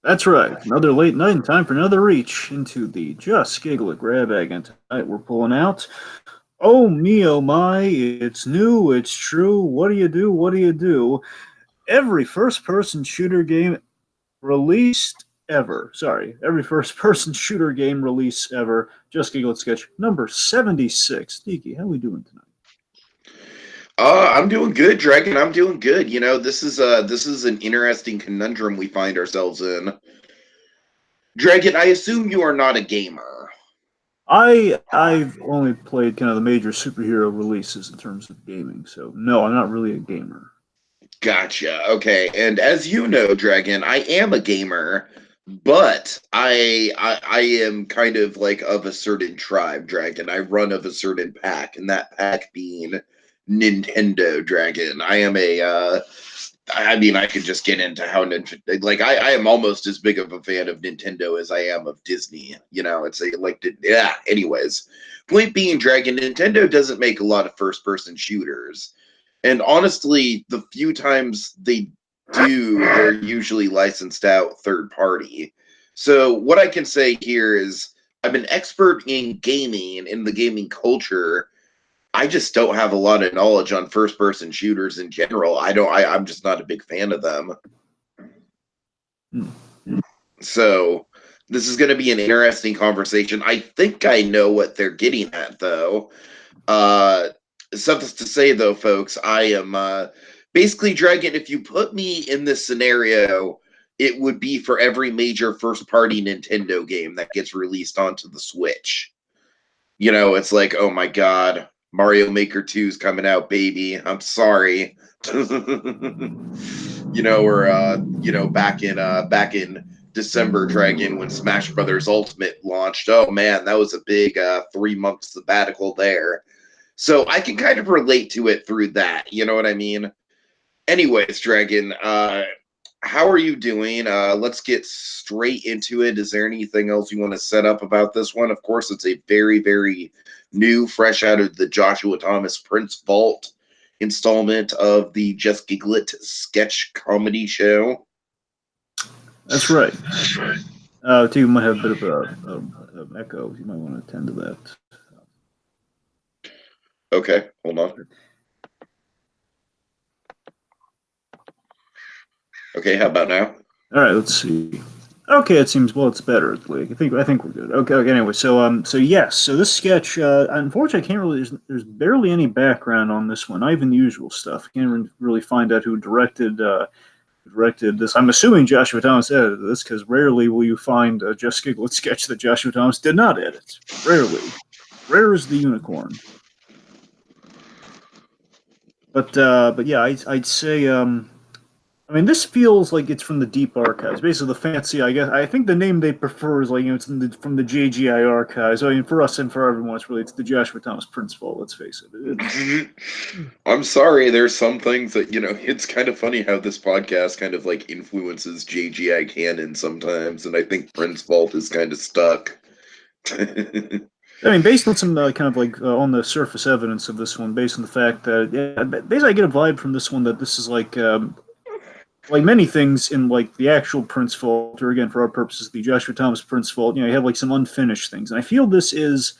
That's right. Another late night and time for another reach into the Just Giggle It grab bag. And tonight we're pulling out. Oh me, oh my, it's new, it's true. What do you do? What do you do? Every first person shooter game released ever. Sorry, every first person shooter game release ever. Just Giggle It sketch number 76. Tiki, how we doing tonight? I'm doing good, Dragon. I'm doing good. This is an interesting conundrum we find ourselves in. Dragon, I assume you are not a gamer. I've only played kind of the major superhero releases in terms of gaming, so no, I'm not really a gamer. Gotcha. Okay, and as you know, Dragon, I am a gamer, but I am kind of like of a certain tribe, Dragon. I run of a certain pack, and that pack being Nintendo, Dragon. I mean, I could just get into how Nintendo, like, I am almost as big of a fan of Nintendo as I am of Disney. It's yeah. Anyways, point being, Dragon, Nintendo doesn't make a lot of first-person shooters, and honestly, the few times they do, they're usually licensed out third party. So what I can say here is, I'm an expert in gaming, in the gaming culture. I just don't have a lot of knowledge on first person shooters in general. I'm just not a big fan of them. Hmm. So this is going to be an interesting conversation. I think I know what they're getting at, though. Uh, Something to say, though, folks. I am basically, Dragon. If you put me in this scenario, it would be for every major first party Nintendo game that gets released onto the Switch. It's like, oh my god, Mario Maker 2 is coming out, baby. I'm sorry. Or back in December, Dragon, when Smash Brothers Ultimate launched. Oh man, that was a big 3 month sabbatical there. So I can kind of relate to it through that. You know what I mean? Anyways, Dragon, how are you doing? Let's get straight into it. Is there anything else you want to set up about this one? Of course, it's a very, very new, fresh out of the Joshua Thomas Prince Vault installment of the Just Giggle It sketch comedy show. That's right. You might have a bit of a echo. You might want to attend to that. Okay, hold on. Okay, how about now? All right, let's see. Okay, it seems it's better. I think we're good. Okay. Anyway, so yes, so this sketch, unfortunately, I can't really. There's barely any background on this one. Not even the usual stuff. I can't really find out who directed this. I'm assuming Joshua Thomas edited this because rarely will you find a Just Giggle It sketch that Joshua Thomas did not edit. Rarely, rare is the unicorn. But yeah, I'd say I mean, this feels like it's from the deep archives. Basically, the fancy, I guess. I think the name they prefer is it's from the JGI archives. I mean, for us and for everyone, it's the Joshua Thomas Prince Vault. Let's face it. I'm sorry, there's some things that, it's kind of funny how this podcast kind of like influences JGI canon sometimes, and I think Prince Vault is kind of stuck. I mean, based on some kind of on the surface evidence of this one, based on the fact that basically I get a vibe from this one that this is like many things in like the actual Prince Vault, or again for our purposes, the Joshua Thomas Prince Vault. You have like some unfinished things, and I feel this is.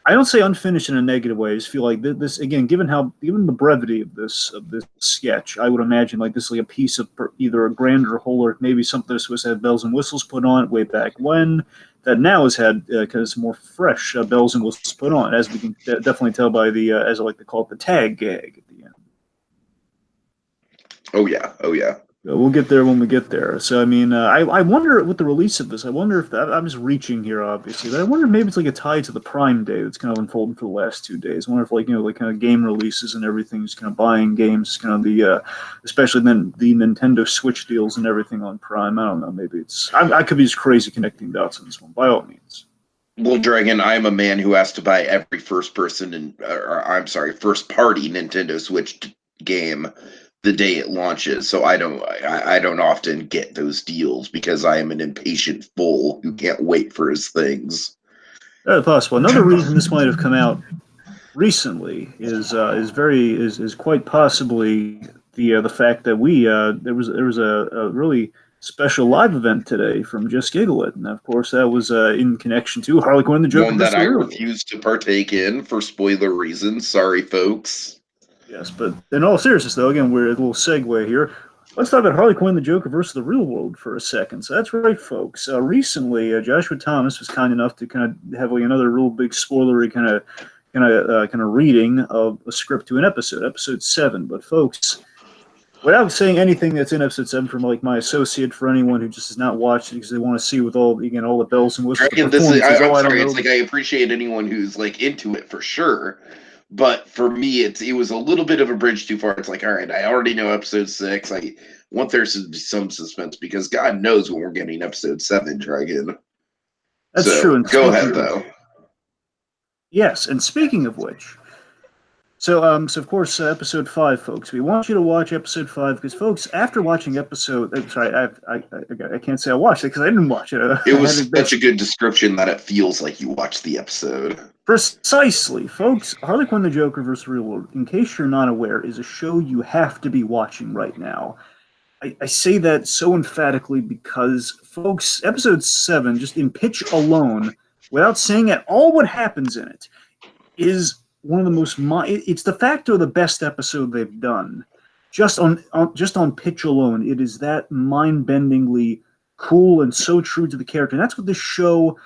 I don't say unfinished in a negative way. I just feel like this again, given the brevity of this sketch, I would imagine like this is like a piece of either a grander whole or maybe something that was had bells and whistles put on it way back when that now has had because more fresh bells and whistles put on, as we can definitely tell by the as I like to call it, the tag gag at the end. Oh yeah, oh yeah. We'll get there when we get there. So, I mean, I wonder with the release of this, I wonder if I'm just reaching here, obviously, but I wonder if maybe it's like a tie to the Prime Day that's kind of unfolding for the last 2 days. I wonder if, like kind of game releases and everything, just kind of buying games, kind of especially then the Nintendo Switch deals and everything on Prime. I don't know. Maybe I could be just crazy connecting dots on this one, by all means. Well, Dragon, I'm a man who has to buy every first party Nintendo Switch game the day it launches, so I don't often get those deals because I am an impatient fool who can't wait for his things. Possible. Another reason this might have come out recently is quite possibly the fact that there was a really special live event today from Just Giggle It. And of course, that was in connection to Harley Quinn, the Joker One versus that the I Real World. refuse to partake in for spoiler reasons. Sorry, folks. Yes, but in all seriousness, though, again, we're a little segue here. Let's talk about Harley Quinn, the Joker versus the Real World for a second. So that's right, folks. Recently, Joshua Thomas was kind enough to kind of have like another real big spoilery kind of reading of a script to an episode 7. But folks, without saying anything that's in episode 7 from like my associate, for anyone who just has not watched it because they want to see with all the bells and whistles, Dragon, the performances. I'm I don't sorry. know. It's like I appreciate anyone who's like into it for sure, but for me, it was a little bit of a bridge too far. It's like, all right, I already know episode 6. I want there to be some suspense because God knows when we're getting episode 7, Dragon. That's So true. And go ahead though. Yes, and speaking of which, so of course, episode 5, folks. We want you to watch episode 5 because, folks, after watching episode, sorry, I can't say I watched it because I didn't watch it. It was such a good description that it feels like you watched the episode. Precisely, folks. Harley Quinn, the Joker versus Real World, in case you're not aware, is a show you have to be watching right now. I say that so emphatically because, folks, episode 7, just in pitch alone, without saying at all what happens in it, is one of the most it's de facto the best episode they've done. Just on pitch alone, it is that mind-bendingly cool and so true to the character. And that's what this show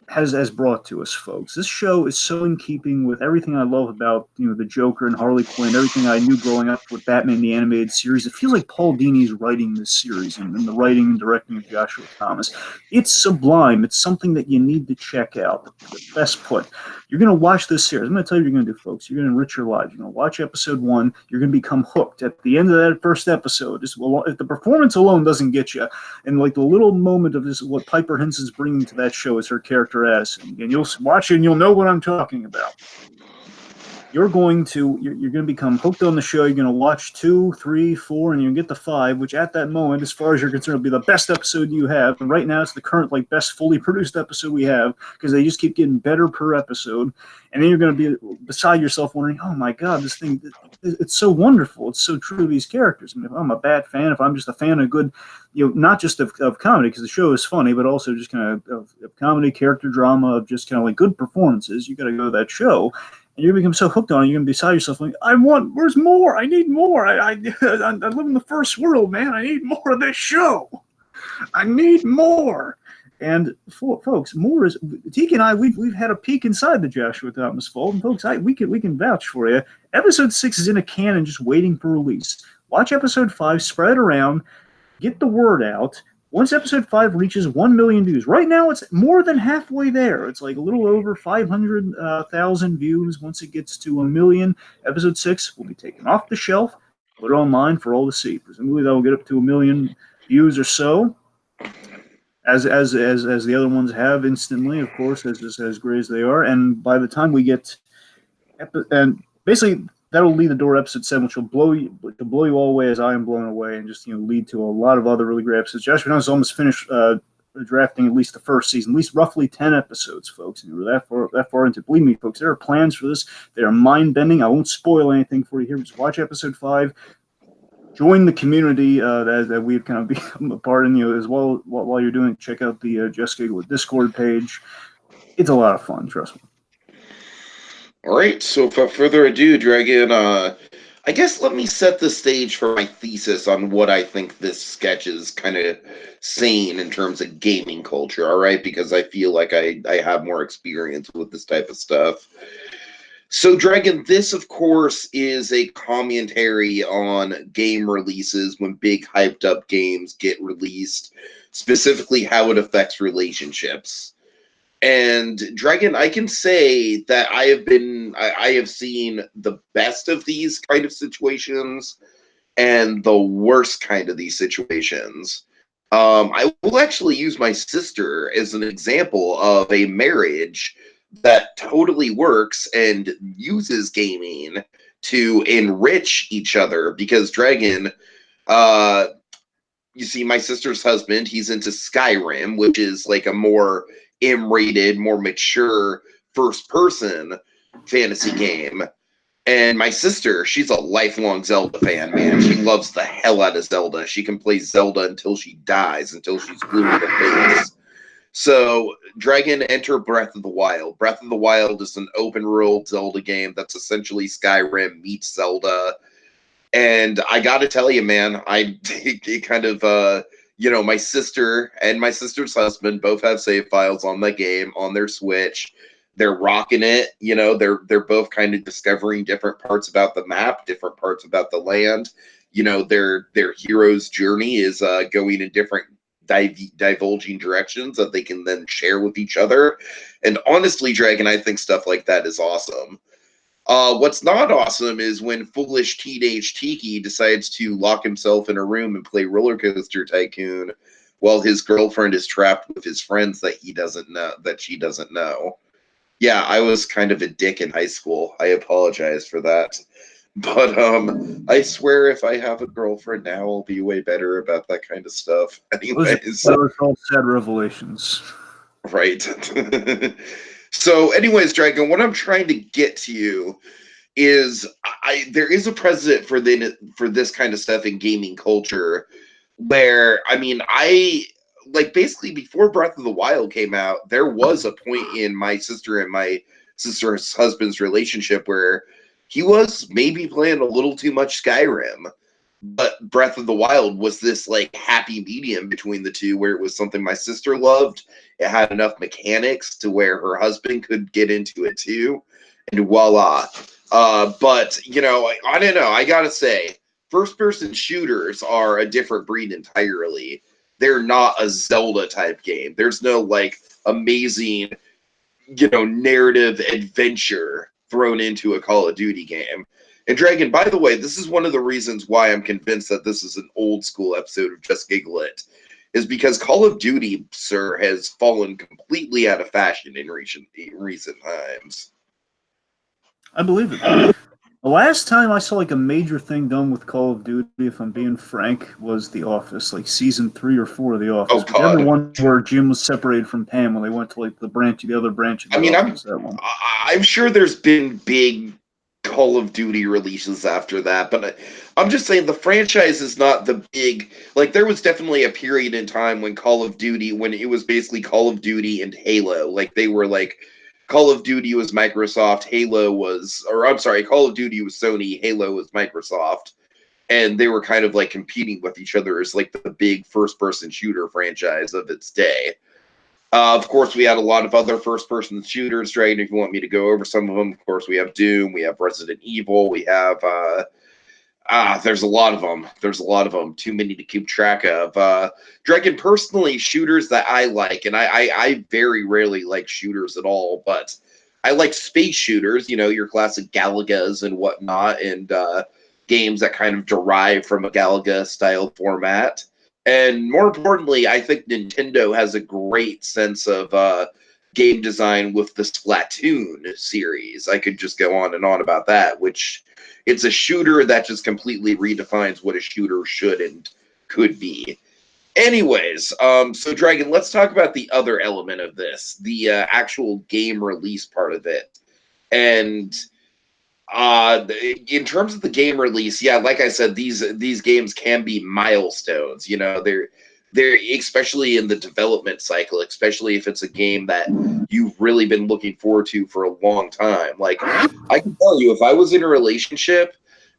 has brought to us, folks. This show is so in keeping with everything I love about the Joker and Harley Quinn, everything I knew growing up with Batman the Animated Series. It feels like Paul Dini's writing this series and the writing and directing of Joshua Thomas. It's sublime. It's something that you need to check out. The best put. You're going to watch this series. I'm going to tell you what you're going to do, folks. You're going to enrich your lives. You're going to watch episode 1. You're going to become hooked. At the end of that first episode, just if the performance alone doesn't get you, and like the little moment of this, what Piper Henson's bringing to that show is her character Addison. And you'll watch it and you'll know what I'm talking about. You're going to become hooked on the show. You're going to watch 2, 3, 4, and you'll get to 5, which at that moment, as far as you're concerned, will be the best episode you have. And right now, it's the current best fully produced episode we have because they just keep getting better per episode. And then you're going to be beside yourself wondering, oh my God, this thing, it's so wonderful. It's so true to these characters. I mean, if I'm a bad fan, if I'm just a fan of good, not just of comedy, because the show is funny, but also just kind of comedy, character drama, of just kind of like good performances, you got to go to that show. And you become so hooked on it, you're going to be beside yourself like, where's more? I need more. I live in the first world, man. I need more of this show. I need more. And folks, more is, Tiki and I, we've had a peek inside the Joshua Thomas fold, and folks, we can vouch for you. Episode 6 is in a can and just waiting for release. Watch episode 5, spread it around, get the word out. Once episode 5 reaches 1 million views, right now it's more than halfway there. It's like a little over 500,000 views. Once it gets to 1 million, episode 6 will be taken off the shelf, put it online for all to see. Presumably that will get up to 1 million views or so, as the other ones have instantly, of course, as great as they are. And by the time we get, and basically, that'll lead the door episode 7, which will blow you all away as I am blown away, and just lead to a lot of other really great episodes. Joshua Thomas almost finished drafting at least the first season, at least roughly 10 episodes, folks. And we're that far into. Believe me, folks, there are plans for this. They are mind bending. I won't spoil anything for you here. Just watch episode 5. Join the community that we've kind of become a part in, as well. While you're doing it, check out the Just Giggle It Discord page. It's a lot of fun, trust me. All right, so without further ado, Dragon, I guess let me set the stage for my thesis on what I think this sketch is kind of saying in terms of gaming culture, all right? Because I feel like I have more experience with this type of stuff. So, Dragon, this, of course, is a commentary on game releases when big hyped-up games get released, specifically how it affects relationships. And Dragon, I can say that I have seen the best of these kind of situations and the worst kind of these situations. I will actually use my sister as an example of a marriage that totally works and uses gaming to enrich each other. Because Dragon, you see, my sister's husband, he's into Skyrim, which is like a more M-rated, more mature first-person fantasy game. And my sister, she's a lifelong Zelda fan, man. She loves the hell out of Zelda. She can play Zelda until she dies, until she's blue in the face. So, Dragon, enter Breath of the Wild. Breath of the Wild is an open world Zelda game that's essentially Skyrim meets Zelda. And I got to tell you, man, it kind of, my sister and my sister's husband both have save files on the game on their Switch. They're rocking it. They're both kind of discovering different parts about the map, different parts about the land. Their hero's journey is going in different divulging directions that they can then share with each other. And honestly, Dragon, I think stuff like that is awesome. What's not awesome is when foolish teenage Tiki decides to lock himself in a room and play Roller Coaster Tycoon while his girlfriend is trapped with his friends that she doesn't know. Yeah, I was kind of a dick in high school. I apologize for that. But I swear if I have a girlfriend now, I'll be way better about that kind of stuff. Anyways. Those are all sad revelations. Right. So, anyways, Dragon, what I'm trying to get to you is there is a precedent for this kind of stuff in gaming culture where, I like basically before Breath of the Wild came out, there was a point in my sister and my sister's husband's relationship where he was maybe playing a little too much Skyrim, but Breath of the Wild was this like happy medium between the two where it was something my sister loved. It had enough mechanics to where her husband could get into it too, and voila. But I don't know. I gotta say, first-person shooters are a different breed entirely. They're not a Zelda type game. There's no like amazing, narrative adventure thrown into a Call of Duty game. And Dragon, by the way, this is one of the reasons why I'm convinced that this is an old school episode of Just Giggle It, is because Call of Duty, sir, has fallen completely out of fashion in recent times. I believe it. The last time I saw like a major thing done with Call of Duty, if I'm being frank, was The Office, like season 3 or 4 of The Office. Oh, God. The one where Jim was separated from Pam when they went to like the other branch of the office. I'm sure there's been big Call of Duty releases after that, but I'm just saying the franchise is not the big, like there was definitely a period in time when Call of Duty, when it was basically Call of Duty and Halo, like they were like, Call of Duty was Microsoft, Call of Duty was Sony, Halo was Microsoft, and they were kind of like competing with each other as like the big first-person shooter franchise of its day. Of course, we had a lot of other first-person shooters, Dragon, if you want me to go over some of them. Of course, we have Doom, we have Resident Evil, we have, there's a lot of them. There's a lot of them. Too many to keep track of. Dragon, personally, shooters that I like, and I very rarely like shooters at all, but I like space shooters, your classic Galagas and whatnot, and games that kind of derive from a Galaga-style format. And more importantly, I think Nintendo has a great sense of game design with the Splatoon series. I could just go on and on about that, which it's a shooter that just completely redefines what a shooter should and could be. Anyways, so Dragon, let's talk about the other element of this, the actual game release part of it. And in terms of the game release, yeah, like I said, these games can be milestones. They're especially in the development cycle, especially if it's a game that you've really been looking forward to for a long time. Like I can tell you, if I was in a relationship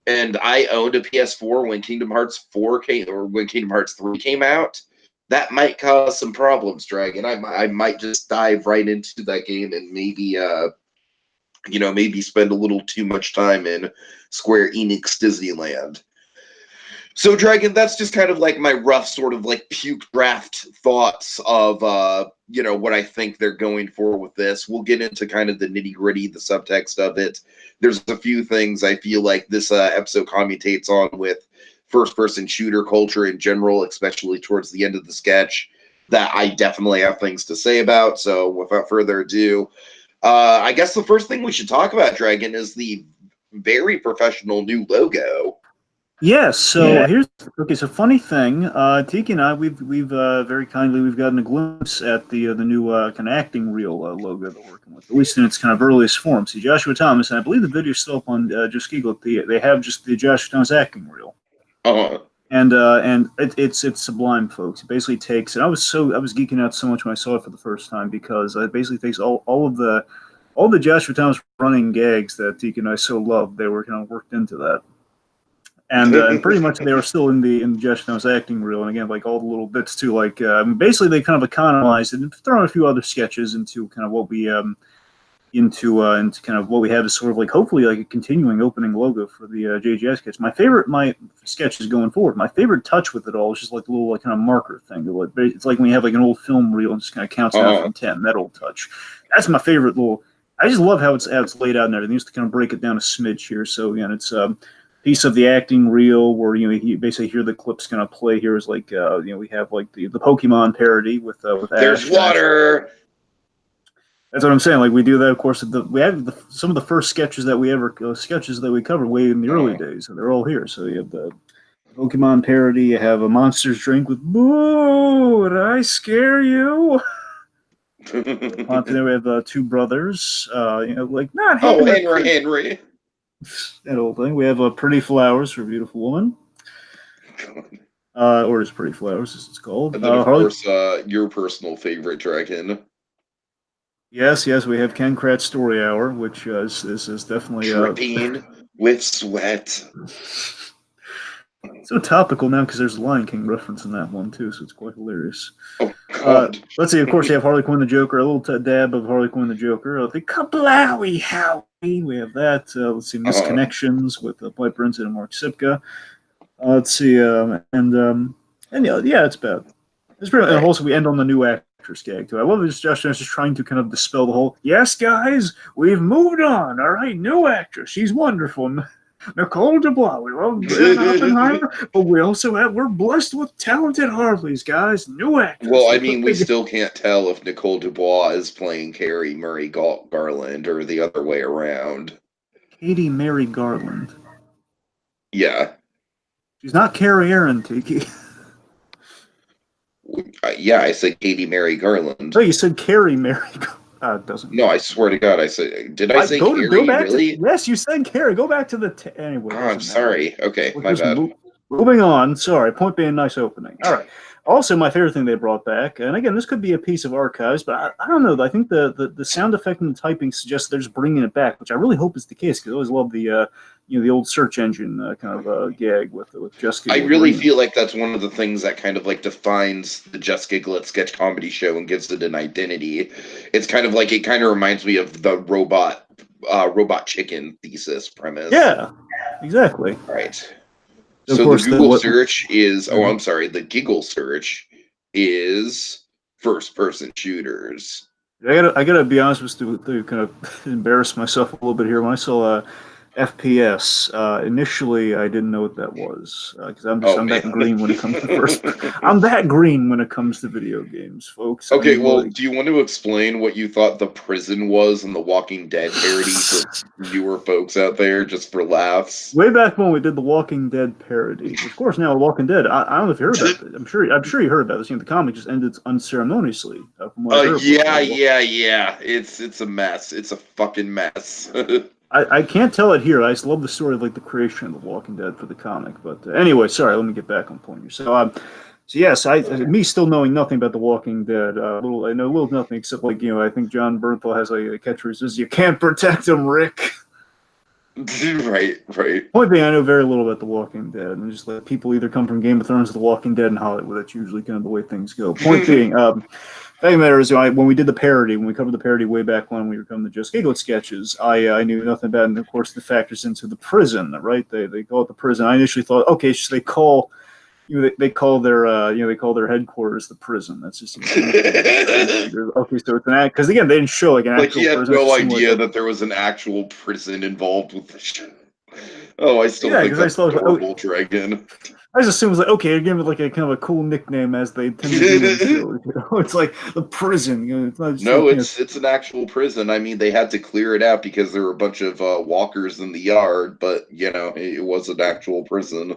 and I owned a PS4 when Kingdom Hearts 4 came or when Kingdom Hearts 3 came out, that might cause some problems, Dragon. I might just dive right into that game and maybe maybe spend a little too much time in Square Enix Disneyland. So, Dragon, that's just kind of like my rough sort of like puke draft thoughts of, what I think they're going for with this. We'll get into kind of the nitty gritty, the subtext of it. There's a few things I feel like this episode commutates on with first-person shooter culture in general, especially towards the end of the sketch, that I definitely have things to say about. So, without further ado, I guess the first thing we should talk about, Dragon, is the very professional new logo. Yes. So here's okay. So funny thing, Tiki and I, we've very kindly we've gotten a glimpse at the new kind of acting reel logo they're working with, at least in its kind of earliest form. See, Joshua Thomas, and I believe the video's still up on Just Giggle It. They have just the Joshua Thomas acting reel. And it's sublime, folks. It basically takes, and I was geeking out so much when I saw it for the first time because it basically takes all the Joshua Thomas running gags that Tiki and I so loved. They were kind of worked into that. And pretty much they were still in the Josh Thomas acting reel, and again, like all the little bits too. Like basically, they kind of economized it and thrown a few other sketches into kind of what we into kind of what we have is sort of like hopefully like a continuing opening logo for the JGS sketch. My sketches going forward. My favorite touch with it all is just like a little like kind of marker thing. It's like when you have like an old film reel and just kind of counts down from 10. That old touch. That's my favorite little. I just love how it's laid out and everything. Just to kind of break it down a smidge here. So again, it's piece of the acting reel where you basically hear the clips kind of play here is like we have like the Pokemon parody with There's Ash. water. That's what I'm saying. Like we do that, of course. We have some of the first sketches that we covered way in the early days, and they're all here. So you have the Pokemon parody. You have a Monsters drink with "Boo, did I scare you?" Then we have two brothers. Like not Henry. That old thing. We have Pretty Flowers for a Beautiful Woman. Or just Pretty Flowers, as it's called. And then, of course, your personal favorite dragon. Yes, we have Ken Kratz Story Hour, which is definitely dripping with sweat. So topical now because there's a Lion King reference in that one too, so it's quite hilarious. Oh God! Let's see. Of course, you have Harley Quinn the Joker, a little dab of Harley Quinn the Joker. The Kablowie Howie. We have that. Let's see, Misconnections with Dwight Brinson and Mark Sipka. Let's see, and yeah, it's bad. It's pretty. And also, we end on the new actress gag too. I love this. Josh is just trying to kind of dispel the whole. Yes, guys, we've moved on. All right, new actress. She's wonderful. Nicole Dubois. We love Oppenheimer, but we're blessed with talented Harleys, guys. New actors. Well, I mean, we still can't tell if Nicole Dubois is playing Carrie Murray Garland or the other way around. Katie Mary Garland. Yeah. She's not Carrie Aaron, Tiki. Yeah, I said Katie Mary Garland. No, you said Carrie Mary Garland. It doesn't. No, I swear to God, I said. Did I say Carrie? Go back really? Yes, you said Carrie. Go back to the. Anyway. Oh, I'm sorry. Okay, my bad. Moving on. Sorry. Point being, nice opening. All right. Also, my favorite thing they brought back, and again, this could be a piece of archives, but I don't know. I think the sound effect and the typing suggests they're just bringing it back, which I really hope is the case because I always love the the old search engine kind of gag with Just Giggle It. I really feel like that's one of the things that kind of like defines the Just Giggle It sketch comedy show and gives it an identity. It's kind of like it kind of reminds me of the robot chicken thesis premise. Yeah, exactly. Right. So the Google search is the Giggle search is first person shooters. I gotta be honest with you, to kind of embarrass myself a little bit here. When I saw FPS, initially I didn't know what that was because I'm that green when it comes to I'm that green when it comes to video games, folks. Okay, well, do you want to explain what you thought the prison was in the Walking Dead parody for newer folks out there, just for laughs? Way back when we did the Walking Dead parody, of course. Now Walking Dead, I don't know if you heard about it. I'm sure you heard about this. The comic just ended unceremoniously. Yeah. It's a mess. It's a fucking mess. I can't tell it here. I just love the story of like the creation of The Walking Dead for the comic. But anyway, sorry. Let me get back on point here. So yes, me still knowing nothing about The Walking Dead, I know little nothing except like I think John Bernthal has a catchphrase says "You can't protect him, Rick." Right. Point being, I know very little about The Walking Dead, and just like people either come from Game of Thrones or The Walking Dead in Hollywood. That's usually kind of the way things go. Point being, thing matter is, when we did the parody, when we covered the parody way back when we were coming to Just Giggle It sketches, I knew nothing about it, and of course the factors into the prison, right? They call it the prison. I initially thought, okay, so they call their headquarters the prison. That's just okay. So it's an act because again they didn't show like an actual he had prison. no idea that there was an actual prison involved with the show. Oh, I still think that's horrible, Dragon. I just assumed it was like, okay, give it like a kind of a cool nickname as they tend to do in shows. It's like the prison. It's not just it's an actual prison. I mean, they had to clear it out because there were a bunch of walkers in the yard, but it was an actual prison.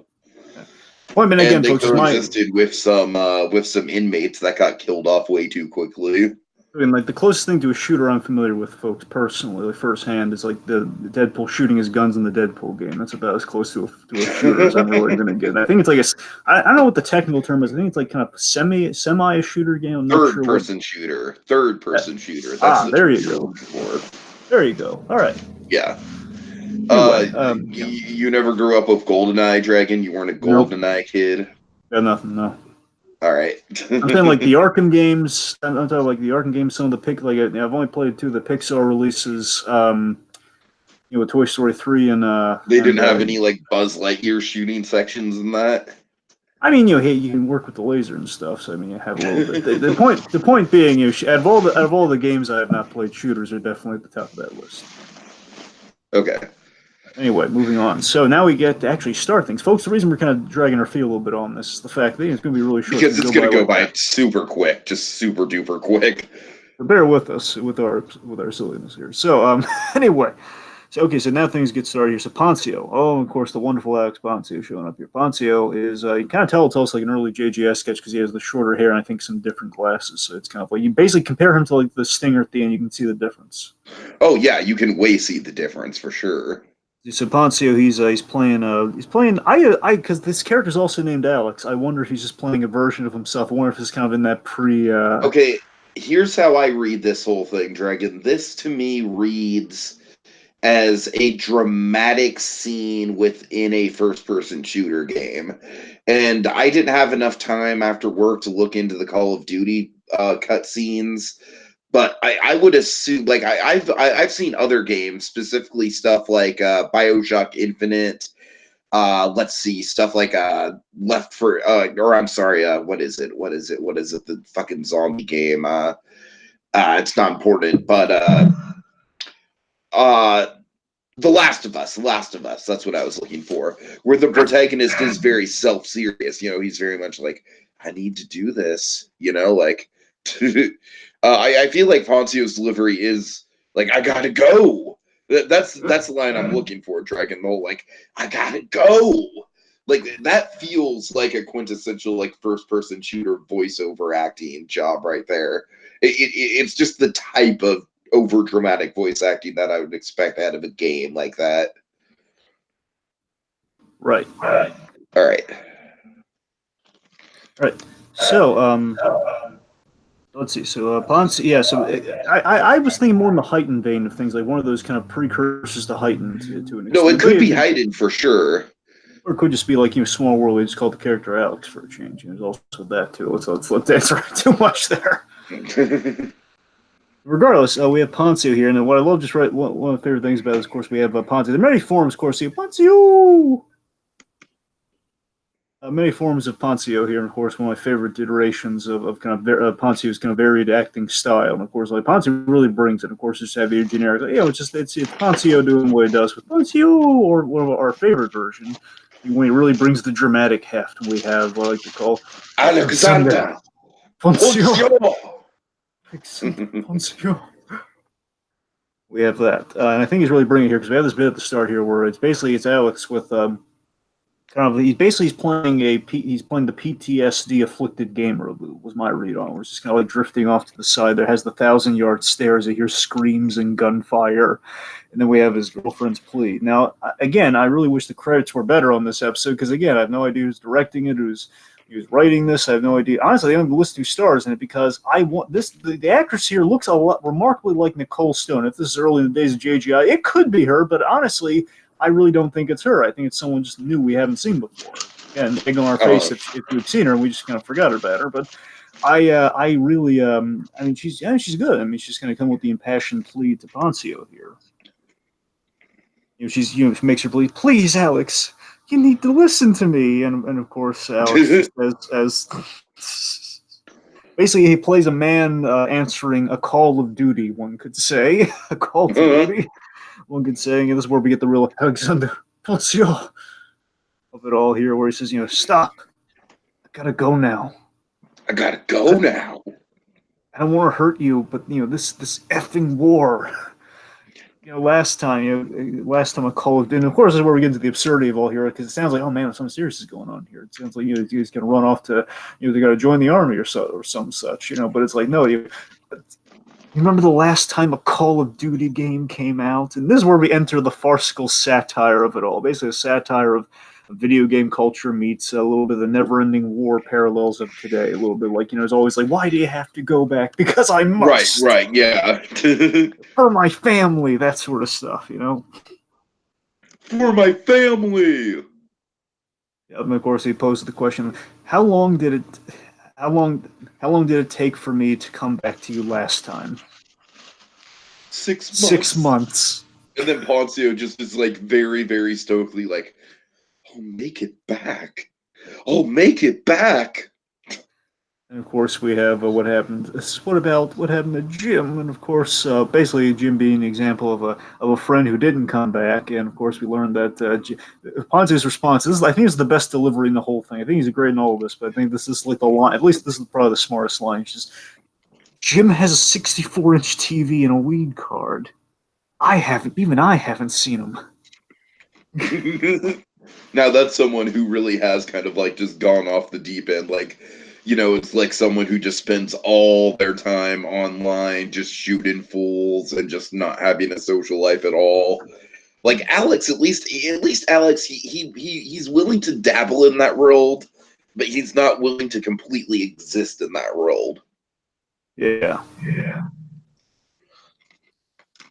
Well, I mean, again, And they folks, coexisted with some inmates that got killed off way too quickly. I mean, like the closest thing to a shooter I'm familiar with, folks, personally, like firsthand, is like the Deadpool shooting his guns in the Deadpool game. That's about as close to a shooter as I'm really gonna get. And I think it's like I don't know what the technical term is. I think it's like kind of semi a shooter game. I'm not Third sure person shooter. Third person shooter. That's the there term you you're go. looking for. There you go. All right. Yeah. Anyway, You never grew up with GoldenEye, Dragon? You weren't a nope, GoldenEye kid? got nothing. No. All right. I'm saying like the Arkham games. I'm talking like the Arkham games. Some of the I've only played two of the Pixar releases. With Toy Story 3 and They didn't have any like Buzz Lightyear shooting sections in that. I mean, hey, you can work with the laser and stuff. So I mean, you have a little bit. The point being, out of all the games I have not played, shooters are definitely at the top of that list. Okay. Anyway, moving on. So now we get to actually start things, folks. The reason we're kind of dragging our feet a little bit on this is the fact that it's going to be really short. Because it's going to go by super quick, just super duper quick. So bear with us with our silliness here. So anyway. So now things get started here. So Poncio, of course, the wonderful Alex Poncio showing up here. Poncio is you kind of tell it's also like an early JGS sketch because he has the shorter hair and I think some different glasses. So it's kind of like you basically compare him to like the Stinger at the end. You can see the difference. Oh yeah, you can way see the difference for sure. So Poncio, he's playing because this character's also named Alex. I wonder if he's just playing a version of himself. I wonder if it's kind of in that pre. Okay, here's how I read this whole thing, Dragon. This to me reads as a dramatic scene within a first-person shooter game. And I didn't have enough time after work to look into the Call of Duty cutscenes, but I would assume, like, I've seen other games, specifically stuff like BioShock Infinite, let's see, stuff like Left for, or I'm sorry, what is it? The fucking zombie game. It's not important, but The Last of Us, that's what I was looking for, where the protagonist is very self-serious. He's very much like, I need to do this, like, I feel like Poncio's delivery is like, I gotta go. That's the line I'm looking for, Dragon Ball. Like, I gotta go. Like, that feels like a quintessential, like, first-person shooter voiceover acting job right there. It's just the type of over dramatic voice acting that I would expect out of a game like that. Right. All right. So, let's see. So, Ponce, yeah. So, I was thinking more in the heightened vein of things, like one of those kind of precursors to heightened to an extent. No, it could be heightened for sure. Or it could just be like, Small World. They just called the character Alex for a change. There's also that too. Let's answer too much there. Regardless, we have Poncio here, and what I love, one of the favorite things about this, of course, we have Poncio. There are many forms, of course. Poncio! Many forms of Poncio here, and of course, one of my favorite iterations of kind of Poncio's kind of varied acting style. And of course, like Poncio really brings it. Of course, just have your generic, it's Poncio doing what he does with Poncio, or one of our favorite version, when he really brings the dramatic heft. We have what I like to call Alexander Poncio. Poncio. We have that, and I think he's really bringing it here because we have this bit at the start here where it's Alex with he's playing the PTSD afflicted gamer. Was my read on. Where it's just kind of like drifting off to the side. There has the 1,000-yard stare as he hears screams and gunfire, and then we have his girlfriend's plea. Now, again, I really wish the credits were better on this episode because again, I have no idea who's directing it, who's writing this. I have no idea. Honestly, I don't list 2 stars in it because I want this. The actress here looks a lot remarkably like Nicole Stone. If this is early in the days of JGI, it could be her, but honestly, I really don't think it's her. I think it's someone just new we haven't seen before. Again, egg on our face if we've seen her and we just kind of forgot about her. But I really, I mean, she's good. I mean, she's going to come with the impassioned plea to Poncio here. She makes her plea, please, Alex. You need to listen to me, and of course, Alex as basically he plays a man answering a call of duty. One could say a call to duty. One could say, and this is where we get the real Alexander Poncio of it all here, where he says, stop. I gotta go now. I don't want to hurt you, but this effing war. last time a Call of Duty, and of course, this is where we get into the absurdity of all here, because it sounds like, oh man, something serious is going on here. It sounds like he's going to run off to, they got to join the army or some such, But it's like, no, you remember the last time a Call of Duty game came out, and this is where we enter the farcical satire of it all. Basically, a satire of video game culture meets a little bit of the never-ending war parallels of today. A little bit like, it's always like, why do you have to go back? Because I must. Right, yeah. For my family, that sort of stuff, For my family. Yeah, and of course, he posed the question: How long did it take for me to come back to you last time? 6 months. 6 months. And then Poncio just is like very, very stoically like, "I'll make it back. I'll make it back." And of course, we have what happened. What happened to Jim? And of course, basically, Jim being an example of a friend who didn't come back. And of course, we learned that Ponzio's response. I think, is the best delivery in the whole thing. I think he's great in all of this, but I think this is like the line. At least this is probably the smartest line. It's just, Jim has a 64-inch TV and a weed card. I haven't seen him. Now that's someone who really has kind of like just gone off the deep end. Like, it's like someone who just spends all their time online just shooting fools and just not having a social life at all. Like Alex, at least Alex, he's willing to dabble in that world, but he's not willing to completely exist in that world. Yeah.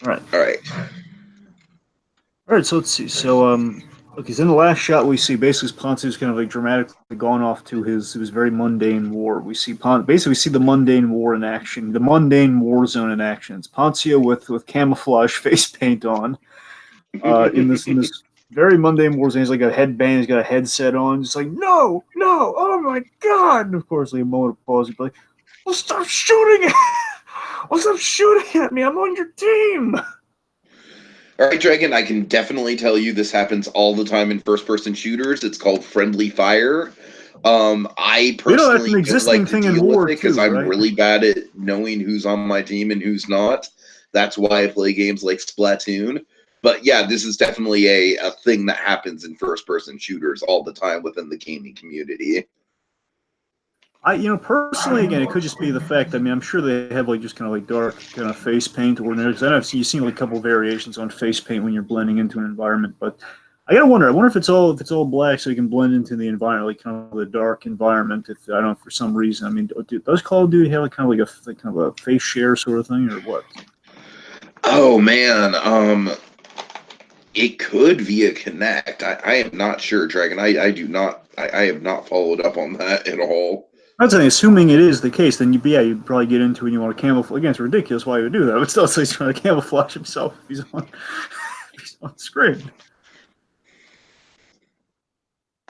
All right. So let's see. So okay, so in the last shot we see basically Ponce's kind of like dramatically gone off to his very mundane war. We see basically we see the mundane war in action, the mundane war zone in action. It's Poncio with camouflage face paint on, in this very mundane war zone. He's like a headband, he's got a headset on, just like no, oh my god! And of course, like a moment of pause, he'd be like, "Well, stop shooting! Well, stop shooting at me! I'm on your team." All right, Dragon, I can definitely tell you this happens all the time in first-person shooters. It's called friendly fire. I personally that's an existing like to thing in deal war with it because too, I'm right? really bad at knowing who's on my team and who's not. That's why I play games like Splatoon. But yeah, this is definitely a thing that happens in first-person shooters all the time within the gaming community. Personally, again, it could just be the fact that, I'm sure they have like just kind of like dark kind of face paint or because I know you've seen like a couple variations on face paint when you're blending into an environment, but I wonder if it's all black so you can blend into the environment, like kind of the dark environment. If I don't know, for some reason, does Call of Duty have like kind of a face share sort of thing or what? Oh man, it could via Connect. I am not sure, Dragon. I do not. I have not followed up on that at all. I'm saying, assuming it is the case, then you'd probably get into it and you want to camouflage. Again, it's ridiculous why you would do that, but still, it's like he's trying to camouflage himself if he's on screen.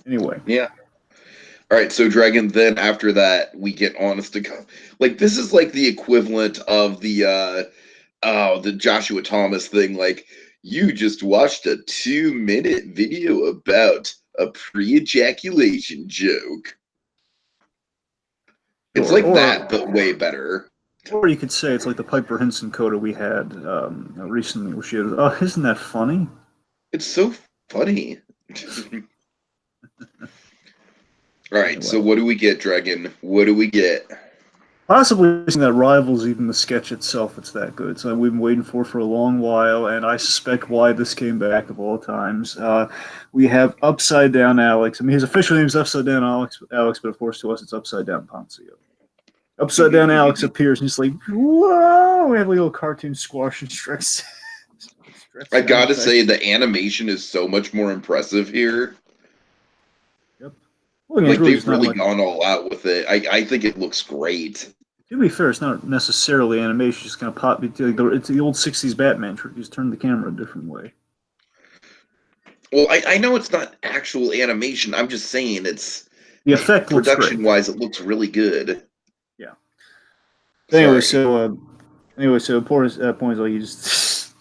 Anyway. Yeah. All right, so Dragon, then after that, we get honest to God. Like, this is like the equivalent of the Joshua Thomas thing. Like, you just watched a 2-minute video about a pre-ejaculation joke. It's like that, but way better. Or you could say it's like the Piper Henson coda we had recently, where she had, oh, isn't that funny? It's so funny. All right, so what do we get, Dragon? What do we get? Possibly something that rivals even the sketch itself. It's that good. So we've been waiting for a long while, and I suspect why this came back of all times. We have Upside Down Alex. His official name is Upside Down Alex, but of course to us it's Upside Down Poncio. Upside Down Alex appears, and he's like, whoa! We have a little cartoon squash and stretch. I gotta say, the animation is so much more impressive here. Yep. Well, like, they've really gone all out with it. I think it looks great. To be fair, it's not necessarily animation. It's just kind of pop. It's the old 60s Batman trick. You just turn the camera a different way. Well, I know it's not actual animation. I'm just saying it's... The effect looks great. Production-wise, it looks really good. Yeah. Anyway, so point is like you just...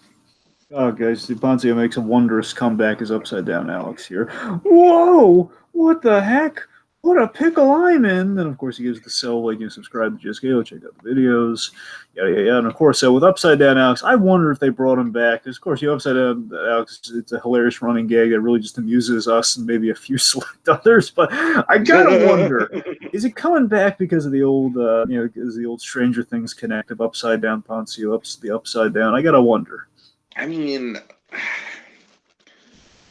Oh, guys, Poncio makes a wondrous comeback as Upside Down Alex here. Whoa! What the heck? What a pickle I'm in. Then, of course, he gives the sell, like, subscribe to Just Giggle It, check out the videos, yada, yada, yada. And, of course, with Upside Down Alex, I wonder if they brought him back. Because, of course, Upside Down Alex, it's a hilarious running gag that really just amuses us and maybe a few select others. But I gotta wonder, is it coming back because of the old, because the old Stranger Things connect of Upside Down Poncio, the Upside Down? I gotta wonder. I mean,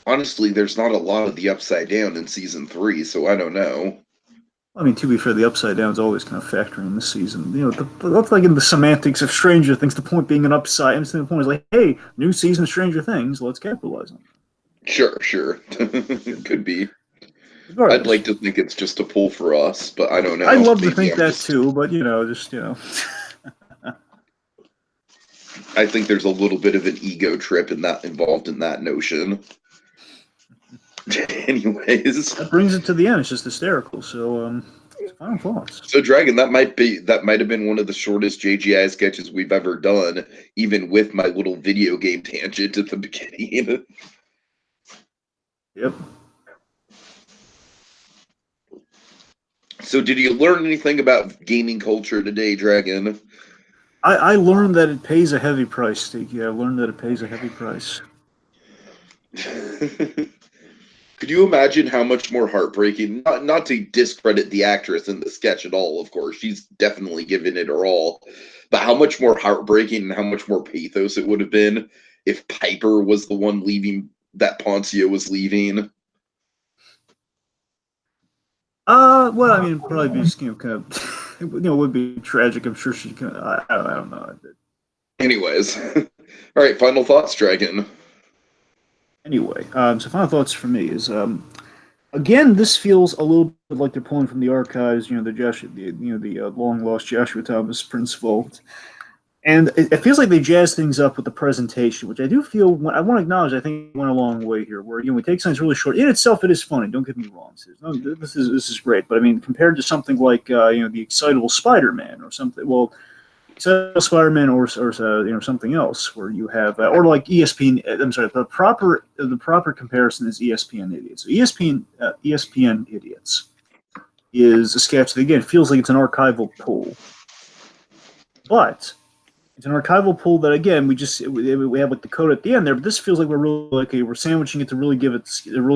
honestly, there's not a lot of the Upside Down in season 3, so I don't know. I mean, to be fair, the Upside Down is always kind of factoring this season. That's like in the semantics of Stranger Things. The point being an upside, and the point is like, hey, new season of Stranger Things, let's capitalize on it. Sure. Could be. Regardless, I'd like to think it's just a pull for us, but I don't know. I'd love to Maybe think I'm that just, too, but I think there's a little bit of an ego trip involved in that notion. Anyways, that brings it to the end. It's just hysterical. So, final thoughts. so Dragon, that might have been one of the shortest JGI sketches we've ever done, even with my little video game tangent at the beginning. Yep. So, did you learn anything about gaming culture today, Dragon? I learned that it pays a heavy price, Tiki. I learned that it pays a heavy price. Could you imagine how much more heartbreaking? Not to discredit the actress in the sketch at all, of course, she's definitely given it her all. But how much more heartbreaking and how much more pathos it would have been if Piper was the one leaving that Poncio was leaving. Well, I mean, probably be just, kind of, it would be tragic. I'm sure she can. I don't know. Anyways, all right. Final thoughts, Dragon. Anyway, so final thoughts for me is again, this feels a little bit like they're pulling from the archives. The long lost Joshua Thomas Prince Vault, and it feels like they jazz things up with the presentation, which I do feel. I want to acknowledge. I think it went a long way here. Where we take something really short. In itself, it is funny. Don't get me wrong. This is great. But I mean, compared to something like the Excitable Spider-Man or something. Well, Spider-Man or something else where you have or like ESPN. I'm sorry. The proper comparison is ESPN Idiots. So ESPN Idiots is a sketch that again feels like it's an archival pull, but it's an archival pull that again we have like the code at the end there. But this feels like we're sandwiching it to really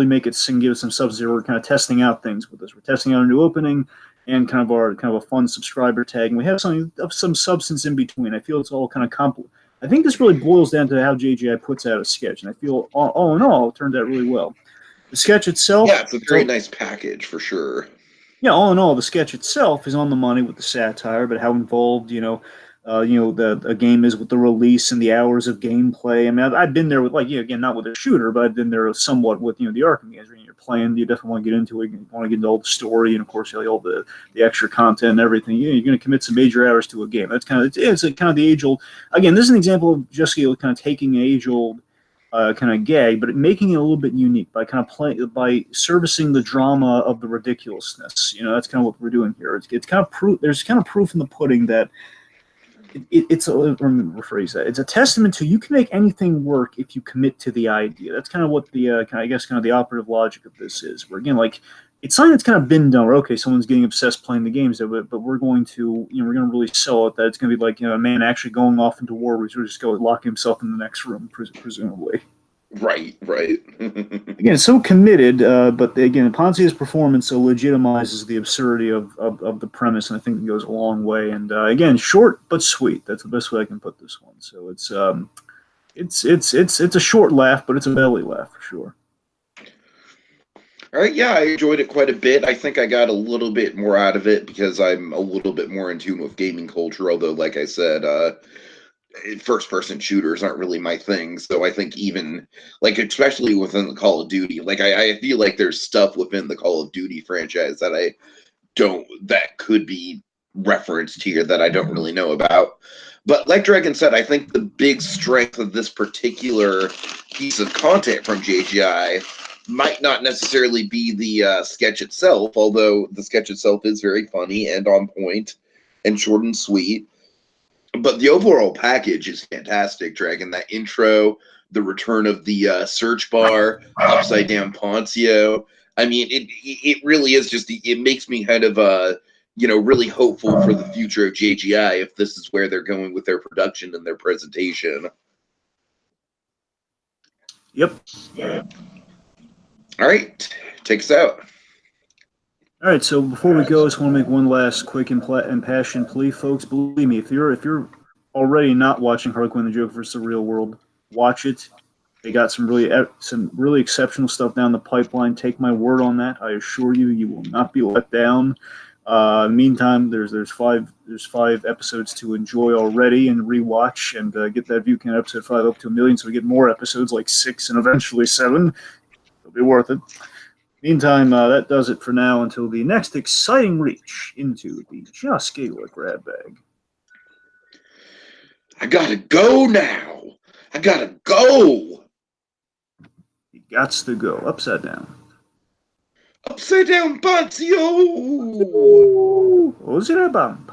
make it sing, give it some substance. We're kind of testing out things with this. We're testing out a new opening and kind of a fun subscriber tag, and we have something of some substance in between. I feel it's all kind of I think this really boils down to how JGI puts out a sketch, and I feel all in all, it turned out really well. The sketch itself, yeah, it's a very nice package for sure. Yeah, all in all, the sketch itself is on the money with the satire, but how involved a game is with the release and the hours of gameplay. I mean, I've been there with again, not with a shooter, but I've been there somewhat with the Arkham games. You're playing, you definitely want to get into it. You want to get into all the story, and of course, all the extra content and everything. You're going to commit some major hours to a game. That's kind of the age old. Again, this is an example of Just Giggle It kind of taking an age old kind of gag, but making it a little bit unique by kind of by servicing the drama of the ridiculousness. That's kind of what we're doing here. It's kind of proof. There's kind of proof in the pudding that. Let me rephrase that. It's a testament to you can make anything work if you commit to the idea. That's kind of what the the operative logic of this is. Where again, it's something that's kind of been done. Where okay, someone's getting obsessed playing the games, but we're going to really sell it that it's going to be like a man actually going off into war, where he's just going locking himself in the next room, presumably. Right. Again, it's so committed, but again, Poncio's performance legitimizes the absurdity of the premise, and I think it goes a long way. And again, short but sweet. That's the best way I can put this one. So it's a short laugh, but it's a belly laugh for sure. All right, yeah, I enjoyed it quite a bit. I think I got a little bit more out of it because I'm a little bit more in tune with gaming culture. Although, like I said, first-person shooters aren't really my thing. So I think even especially within the Call of Duty, I feel like there's stuff within the Call of Duty franchise that could be referenced here that I don't really know about. But like Dragon said, I think the big strength of this particular piece of content from JGI might not necessarily be the sketch itself, although the sketch itself is very funny and on point and short and sweet. But the overall package is fantastic, Dragon. That intro, the return of the search bar, Upside Down Poncio. I mean, it really is just, it makes me kind of really hopeful for the future of JGI if this is where they're going with their production and their presentation. Yep. All right, take us out. All right, so before we go, I just want to make one last quick and impassioned plea, folks. Believe me, if you're already not watching Harley Quinn: The Joke versus the Real World, watch it. They got some really exceptional stuff down the pipeline. Take my word on that. I assure you, you will not be let down. Meantime, there's five episodes to enjoy already and rewatch and get that view count episode 5 up to 1 million, so we get more episodes like 6 and eventually 7. It'll be worth it. Meantime, that does it for now until the next exciting reach into the Just Giggle It grab bag. I gotta go now. I gotta go. You gots to go upside down. Upside Down Poncio. Ozirabam.